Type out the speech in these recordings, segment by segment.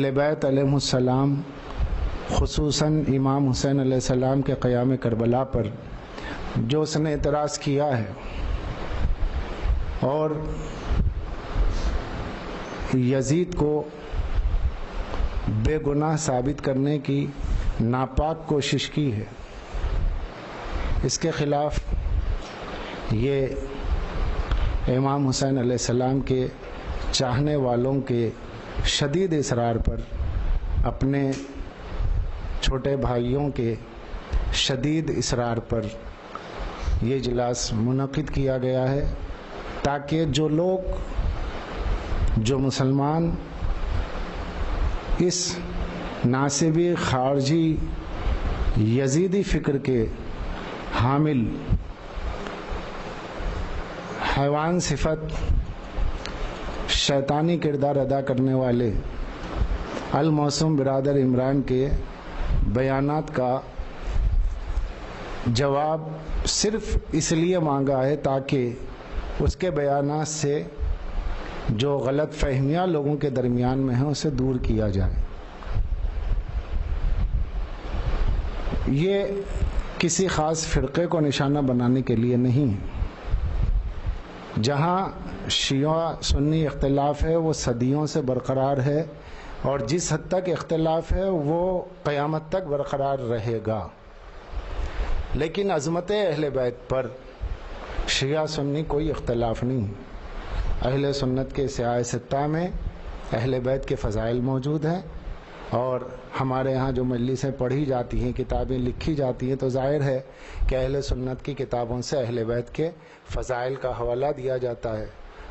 اہل بیت علیہ السلام خصوصاً امام حسین علیہ السلام کے قیام کربلا پر جو اس نے اعتراض کیا ہے اور یزید کو بے گناہ ثابت کرنے کی ناپاک کوشش کی ہے، اس کے خلاف یہ امام حسین علیہ السلام کے چاہنے والوں کے شدید اصرار پر، اپنے چھوٹے بھائیوں کے شدید اصرار پر یہ اجلاس منعقد کیا گیا ہے، تاکہ جو مسلمان اس ناصبی خارجی یزیدی فکر کے حامل حیوان صفت شیطانی کردار ادا کرنے والے المعصوم برادر عمران کے بیانات کا جواب صرف اس لیے مانگا ہے تاکہ اس کے بیانات سے جو غلط فہمیاں لوگوں کے درمیان میں ہیں اسے دور کیا جائے۔ یہ کسی خاص فرقے کو نشانہ بنانے کے لیے نہیں ہے۔ جہاں شیعہ سنی اختلاف ہے وہ صدیوں سے برقرار ہے، اور جس حد تک اختلاف ہے وہ قیامت تک برقرار رہے گا، لیکن عظمت اہل بیت پر شیعہ سنی کوئی اختلاف نہیں۔ اہل سنت کے سیاہ ستہ میں اہل بیت کے فضائل موجود ہیں، اور ہمارے ہاں جو مجلسیں پڑھی جاتی ہیں، کتابیں لکھی جاتی ہیں، تو ظاہر ہے کہ اہل سنت کی کتابوں سے اہل بیت کے فضائل کا حوالہ دیا جاتا ہے۔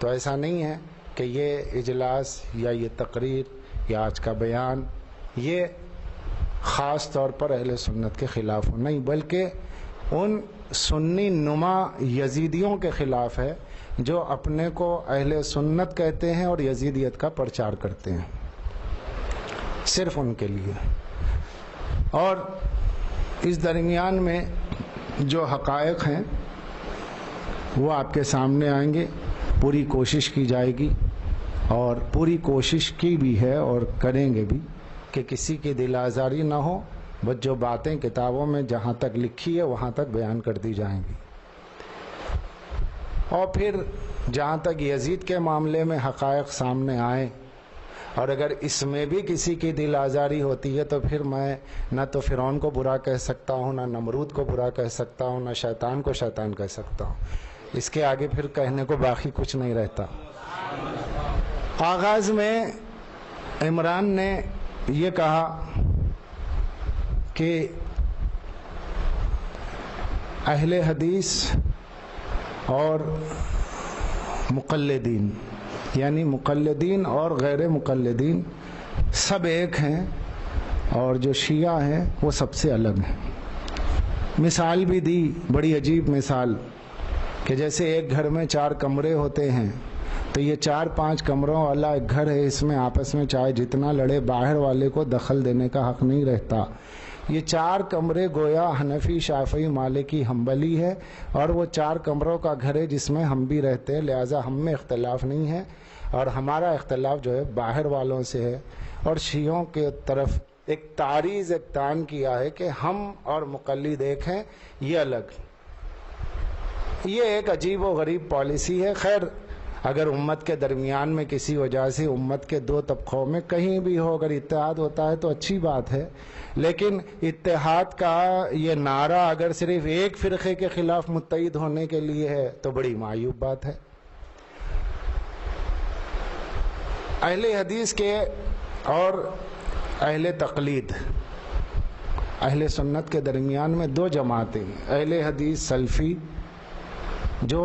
تو ایسا نہیں ہے کہ یہ اجلاس یا یہ تقریر یا آج کا بیان یہ خاص طور پر اہل سنت کے خلاف ہو، نہیں، بلکہ ان سنی نما یزیدیوں کے خلاف ہے جو اپنے کو اہل سنت کہتے ہیں اور یزیدیت کا پرچار کرتے ہیں، صرف ان کے لیے۔ اور اس درمیان میں جو حقائق ہیں وہ آپ کے سامنے آئیں گے، پوری کوشش کی جائے گی، اور پوری کوشش کی بھی ہے اور کریں گے بھی کہ کسی کی دل آزاری نہ ہو، بس جو باتیں کتابوں میں جہاں تک لکھی ہے وہاں تک بیان کر دی جائیں گی۔ اور پھر جہاں تک یزید کے معاملے میں حقائق سامنے آئیں، اور اگر اس میں بھی کسی کی دل آزاری ہوتی ہے تو پھر میں نہ تو فرعون کو برا کہہ سکتا ہوں، نہ نمرود کو برا کہہ سکتا ہوں، نہ شیطان کو شیطان کہہ سکتا ہوں۔ اس کے آگے پھر کہنے کو باقی کچھ نہیں رہتا۔ آغاز میں عمران نے یہ کہا کہ اہل حدیث اور مقلدین، یعنی مقلدین اور غیر مقلدین سب ایک ہیں، اور جو شیعہ ہیں وہ سب سے الگ ہیں۔ مثال بھی دی، بڑی عجیب مثال، کہ جیسے ایک گھر میں 4 کمرے ہوتے ہیں، تو یہ 4-5 کمروں والا ایک گھر ہے، اس میں آپس میں چاہے جتنا لڑے باہر والے کو دخل دینے کا حق نہیں رہتا۔ یہ 4 کمرے گویا حنفی، شافعی، مالکی، حنبلی ہے، اور وہ 4 کمروں کا گھر ہے جس میں ہم بھی رہتے ہیں، لہٰذا ہم میں اختلاف نہیں ہے، اور ہمارا اختلاف جو ہے باہر والوں سے ہے۔ اور شیعوں کے طرف ایک تعریض، ایک تان کیا ہے کہ ہم اور مقلد ایک ہیں، یہ الگ۔ یہ ایک عجیب و غریب پالیسی ہے۔ خیر، اگر امت کے درمیان میں کسی وجہ سے امت کے 2 طبقوں میں کہیں بھی ہو اگر اتحاد ہوتا ہے تو اچھی بات ہے، لیکن اتحاد کا یہ نعرہ اگر صرف ایک فرقے کے خلاف متحد ہونے کے لیے ہے تو بڑی معیوب بات ہے۔ اہل حدیث کے اور اہل تقلید، اہل سنت کے درمیان میں 2 جماعتیں، اہل حدیث سلفی جو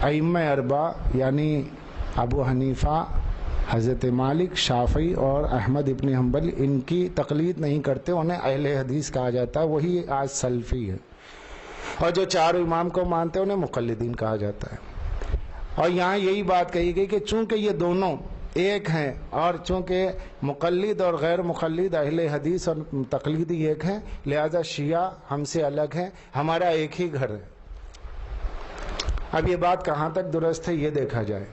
ائمہ 4 یعنی ابو حنیفہ، حضرت مالک، شافعی اور احمد ابن حنبل، ان کی تقلید نہیں کرتے، انہیں اہل حدیث کہا جاتا ہے، وہی آج سلفی ہے۔ اور جو 4 امام کو مانتے ہیں انہیں مقلدین کہا جاتا ہے۔ اور یہاں یہی بات کہی گئی کہ چونکہ یہ دونوں ایک ہیں، اور چونکہ مقلد اور غیر مقلد، اہل حدیث اور تقلیدی ایک ہیں، لہذا شیعہ ہم سے الگ ہیں، ہمارا ایک ہی گھر ہے۔ اب یہ بات کہاں تک درست ہے یہ دیکھا جائے۔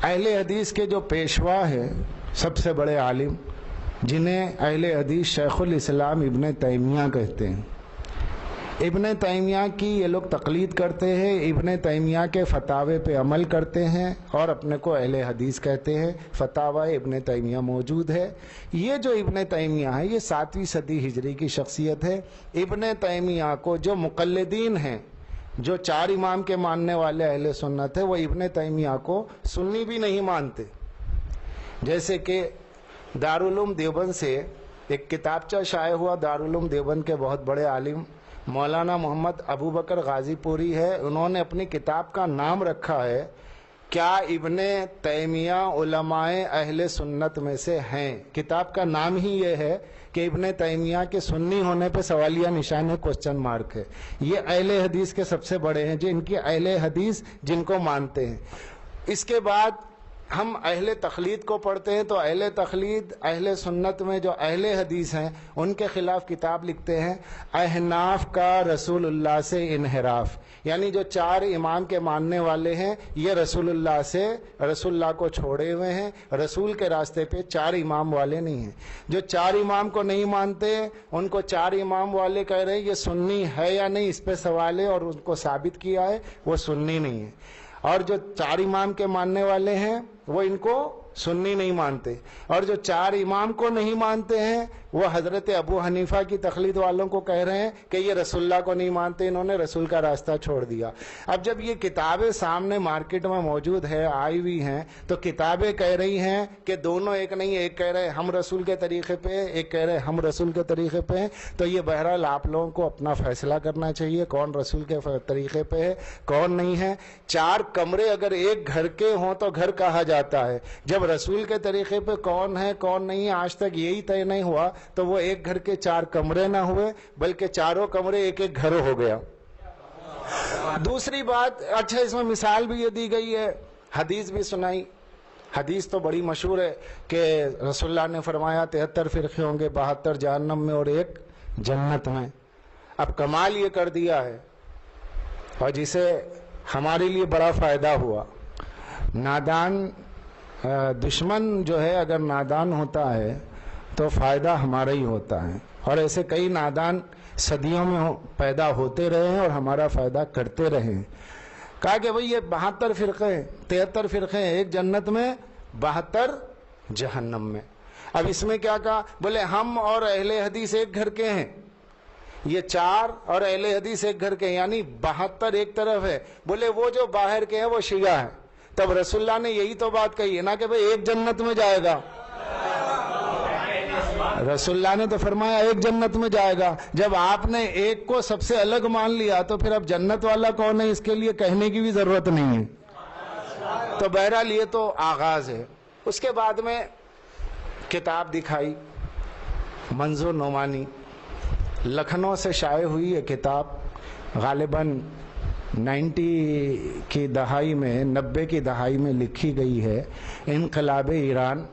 اہل حدیث کے جو پیشوا ہے سب سے بڑے عالم جنہیں اہل حدیث شیخ الاسلام ابن تیمیہ کہتے ہیں. ابن تیمیہ کی یہ لوگ تقلید کرتے ہیں، ابن تیمیہ کے فتاوے پہ عمل کرتے ہیں اور اپنے کو اہل حدیث کہتے ہیں. فتاوی ابن تیمیہ موجود ہے. یہ جو ابن تیمیہ ہے یہ 7ویں صدی ہجری کی شخصیت ہے. ابن تیمیہ کو جو مقلدین ہیں، جو 4 امام کے ماننے والے اہل سنت ہیں، وہ ابن تیمیہ کو سنی بھی نہیں مانتے. جیسے کہ دارالعلوم دیوبند سے ایک کتابچہ شائع ہوا. دارالعلوم دیوبند کے بہت بڑے عالم مولانا محمد ابو بکر غازی پوری ہے. انہوں نے اپنی کتاب کا نام رکھا ہے کیا ابن تیمیہ علماء اہل سنت میں سے ہیں. کتاب کا نام ہی یہ ہے کہ ابن تیمیہ کے سنی ہونے پہ سوالیہ نشان ہے، کوسچن مارک ہے. یہ اہل حدیث کے سب سے بڑے ہیں، جن کی اہل حدیث جن کو مانتے ہیں. اس کے بعد ہم اہل تقلید کو پڑھتے ہیں تو اہل تقلید اہل سنت میں جو اہل حدیث ہیں ان کے خلاف کتاب لکھتے ہیں احناف کا رسول اللہ سے انحراف. یعنی جو 4 امام کے ماننے والے ہیں یہ رسول اللہ کو چھوڑے ہوئے ہیں، رسول کے راستے پہ 4 امام والے نہیں ہیں. جو 4 امام کو نہیں مانتے ان کو 4 امام والے کہہ رہے ہیں یہ سنی ہے یا نہیں، اس پہ سوال ہے، اور ان کو ثابت کیا ہے وہ سنی نہیں ہے. اور جو 4 امام کے ماننے والے ہیں وہ ان کو سنی نہیں مانتے. اور جو 4 امام کو نہیں مانتے ہیں وہ حضرت ابو حنیفہ کی تقلید والوں کو کہہ رہے ہیں کہ یہ رسول اللہ کو نہیں مانتے، انہوں نے رسول کا راستہ چھوڑ دیا. اب جب یہ کتابیں سامنے مارکیٹ میں موجود ہے، آئی ہوئی ہیں، تو کتابیں کہہ رہی ہیں کہ دونوں ایک نہیں، ایک کہہ رہے ہم رسول کے طریقے پہ، ایک کہہ رہے ہم رسول کے طریقے پہ ہیں. تو یہ بہرحال آپ لوگوں کو اپنا فیصلہ کرنا چاہیے کون رسول کے طریقے پہ ہے کون نہیں ہے. 4 کمرے اگر ایک گھر کے ہوں تو گھر کہا جاتا ہے. جب رسول کے طریقے پہ کون ہے کون نہیں ہے آج تک یہی طے نہیں ہوا تو وہ ایک گھر کے 4 کمرے نہ ہوئے بلکہ چاروں کمرے ایک ایک گھر ہو گیا. دوسری بات، اچھا اس میں مثال بھی یہ دی گئی ہے، حدیث بھی سنائی. حدیث تو بڑی مشہور ہے کہ رسول اللہ نے فرمایا 73 فرقے ہوں گے، 72 جہنم میں اور 1 جنت میں. اب کمال یہ کر دیا ہے اور جسے ہمارے لیے بڑا فائدہ ہوا. نادان دشمن جو ہے اگر نادان ہوتا ہے تو فائدہ ہمارا ہی ہوتا ہے، اور ایسے کئی نادان صدیوں میں پیدا ہوتے رہے ہیں اور ہمارا فائدہ کرتے رہے ہیں. کہا کہ بھئی یہ 72 فرقے 73 فرقے ہیں، 1 جنت میں 72 جہنم میں. اب اس میں کیا کہا؟ بولے ہم اور اہل حدیث ایک گھر کے ہیں، یہ 4 اور اہل حدیث ایک گھر کے ہیں، یعنی 72 ایک طرف ہے. بولے وہ جو باہر کے ہیں وہ شیعہ ہیں. تب رسول اللہ نے یہی تو بات کہی ہے نا کہ بھئی 1 جنت میں جائے گا. رسول اللہ نے تو فرمایا 1 جنت میں جائے گا. جب آپ نے ایک کو سب سے الگ مان لیا تو پھر اب جنت والا کون ہے اس کے لیے کہنے کی بھی ضرورت نہیں ہے. تو بہرحال یہ تو آغاز ہے. اس کے بعد میں کتاب دکھائی منظور نعمانی، لکھنؤ سے شائع ہوئی یہ کتاب، غالباً 90 کی دہائی میں 90 کی دہائی میں لکھی گئی ہے. انقلاب ایران،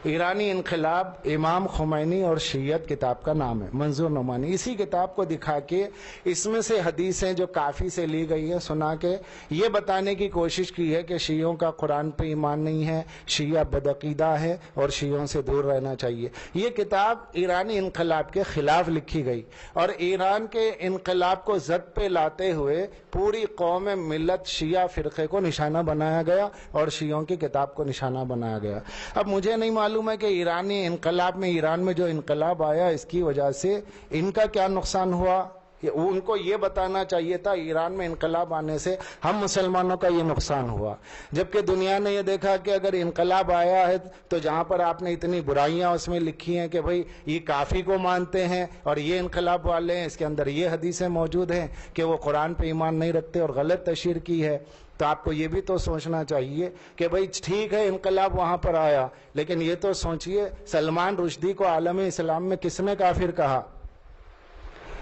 ایرانی انقلاب، امام خمینی اور شیعت کتاب کا نام ہے، منظور نعمانی. اسی کتاب کو دکھا کے اس میں سے حدیثیں جو کافی سے لی گئی ہیں سنا کے یہ بتانے کی کوشش کی ہے کہ شیعوں کا قرآن پہ ایمان نہیں ہے، شیعہ بدعقیدہ ہے اور شیعوں سے دور رہنا چاہیے. یہ کتاب ایرانی انقلاب کے خلاف لکھی گئی اور ایران کے انقلاب کو زد پہ لاتے ہوئے پوری قوم ملت شیعہ فرقے کو نشانہ بنایا گیا اور شیعوں کی کتاب کو نشانہ بنایا گیا. اب مجھے نہیں معلوم ہے کہ ایرانی انقلاب میں، ایران میں جو انقلاب آیا اس کی وجہ سے ان کا کیا نقصان ہوا. ان کو یہ بتانا چاہیے تھا ایران میں انقلاب آنے سے ہم مسلمانوں کا یہ نقصان ہوا، جبکہ دنیا نے یہ دیکھا کہ اگر انقلاب آیا ہے تو جہاں پر آپ نے اتنی برائیاں اس میں لکھی ہیں کہ بھئی یہ کافی کو مانتے ہیں اور یہ انقلاب والے ہیں، اس کے اندر یہ حدیثیں موجود ہیں کہ وہ قرآن پہ ایمان نہیں رکھتے اور غلط تشہیر کی ہے. تو آپ کو یہ بھی تو سوچنا چاہیے کہ بھئی ٹھیک ہے انقلاب وہاں پر آیا، لیکن یہ تو سوچئے سلمان رشدی کو عالم اسلام میں کس نے کافر کہا؟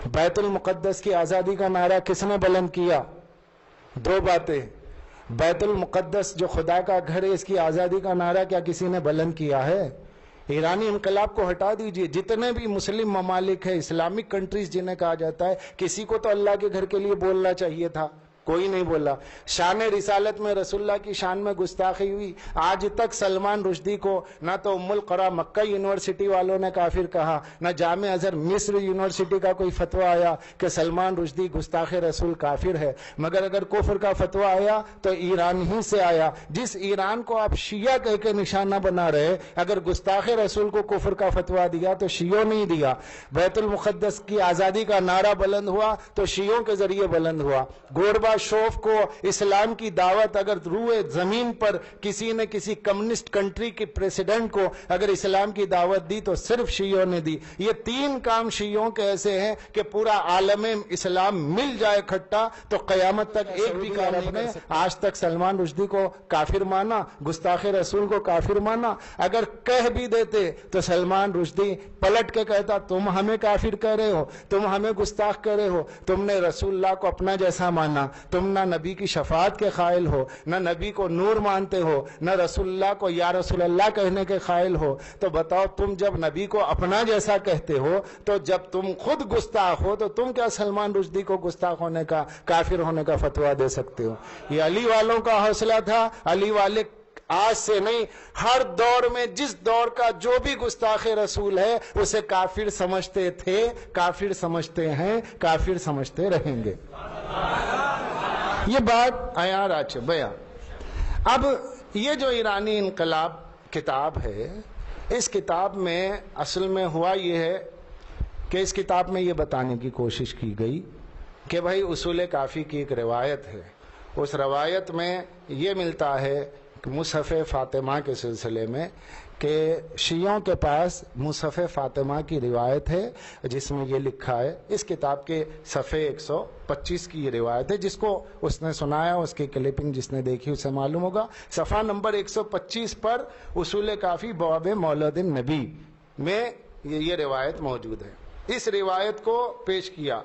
بیت المقدس کی آزادی کا نعرہ کس نے بلند کیا؟ 2 باتیں. بیت المقدس جو خدا کا گھر ہے اس کی آزادی کا نعرہ کیا کسی نے بلند کیا ہے؟ ایرانی انقلاب کو ہٹا دیجئے، جتنے بھی مسلم ممالک ہیں، اسلامک کنٹریز جنہیں کہا جاتا ہے، کسی کو تو اللہ کے گھر کے لیے بولنا چاہیے تھا. کوئی نہیں بولا. شان رسالت میں رسول اللہ کی شان میں گستاخی ہوئی. آج تک سلمان رشدی کو نہ تو ام القری مکہ یونیورسٹی والوں نے کافر کہا، نہ جامع ازہر مصر یونیورسٹی کا کوئی فتویٰ آیا کہ سلمان رشدی گستاخ رسول کافر ہے. مگر اگر کفر کا فتویٰ آیا تو ایران ہی سے آیا. جس ایران کو آپ شیعہ کہہ کے نشانہ بنا رہے، اگر گستاخ رسول کو کفر کا فتویٰ دیا تو شیعوں نہیں دیا. بیت المقدس کی آزادی کا نعرہ بلند ہوا تو شیعوں کے ذریعے بلند ہوا. گوربا شوف کو اسلام کی دعوت اگر روئے زمین پر کسی نے کسی کمیونسٹ کنٹری کے پریسیڈنٹ کو اگر اسلام کی دعوت دی تو صرف شیعوں نے دی. یہ 3 کام شیعوں کے ایسے ہیں کہ پورا عالم اسلام مل جائے اکٹھا تو قیامت تک ایک بھی کام نے آج تک سلمان رشدی کو کافر مانا، گستاخ رسول کو کافر مانا. اگر کہہ بھی دیتے تو سلمان رشدی پلٹ کے کہتا تم ہمیں کافر کہہ رہے ہو، تم ہمیں گستاخ کہہ رہے ہو، تم نے رسول اللہ کو اپنا جیسا مانا، تم نہ نبی کی شفاعت کے قائل ہو، نہ نبی کو نور مانتے ہو، نہ رسول اللہ کو یا رسول اللہ کہنے کے قائل ہو. تو بتاؤ تم جب نبی کو اپنا جیسا کہتے ہو تو جب تم خود گستاخ ہو تو تم کیا سلمان رشدی کو گستاخ ہونے کا، کافر ہونے کا فتویٰ دے سکتے ہو؟ یہ علی والوں کا حوصلہ تھا. علی والے آج سے نہیں، ہر دور میں جس دور کا جو بھی گستاخ رسول ہے اسے کافر سمجھتے تھے، کافر سمجھتے ہیں، کافر سمجھتے رہیں گے. یہ بات عیار آچے بیان. اب یہ جو ایرانی انقلاب کتاب ہے، اس کتاب میں اصل میں ہوا یہ ہے کہ اس کتاب میں یہ بتانے کی کوشش کی گئی کہ بھائی اصول کافی کی ایک روایت ہے. اس روایت میں یہ ملتا ہے کہ مصحف فاطمہ کے سلسلے میں کہ شیعوں کے پاس مصحف فاطمہ کی روایت ہے جس میں یہ لکھا ہے. اس کتاب کے صفحے 125 کی یہ روایت ہے، جس کو اس نے سنایا اس کی کلپنگ جس نے دیکھی اسے معلوم ہوگا. صفحہ نمبر 125 پر اصول کافی باب مولد النبی میں یہ روایت موجود ہے. اس روایت کو پیش کیا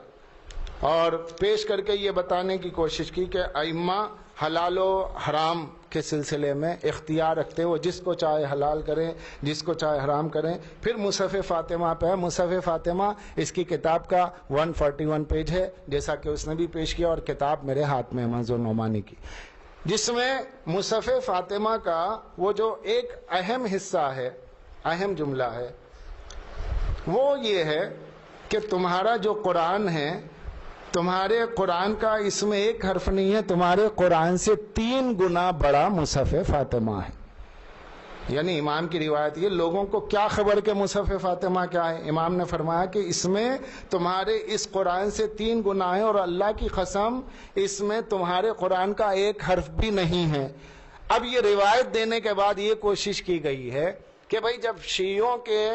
اور پیش کر کے یہ بتانے کی کوشش کی کہ ائمہ حلال و حرام کے سلسلے میں اختیار رکھتے ہو، جس کو چاہے حلال کریں، جس کو چاہے حرام کریں. پھر مصحف فاطمہ پہ ہے. مصحف فاطمہ اس کی کتاب کا 141 پیج ہے، جیسا کہ اس نے بھی پیش کیا، اور کتاب میرے ہاتھ میں منظور نعمانی کی، جس میں مصحف فاطمہ کا وہ جو ایک اہم حصہ ہے، اہم جملہ ہے، وہ یہ ہے کہ تمہارا جو قرآن ہے، تمہارے قرآن کا اس میں ایک حرف نہیں ہے، تمہارے قرآن سے 3 گنا بڑا مصحف فاطمہ ہے. یعنی امام کی روایت یہ، لوگوں کو کیا خبر کہ مصحف فاطمہ کیا ہے؟ امام نے فرمایا کہ اس میں تمہارے اس قرآن سے 3 گنا ہے، اور اللہ کی قسم اس میں تمہارے قرآن کا ایک حرف بھی نہیں ہے. اب یہ روایت دینے کے بعد یہ کوشش کی گئی ہے کہ بھائی جب شیعوں کے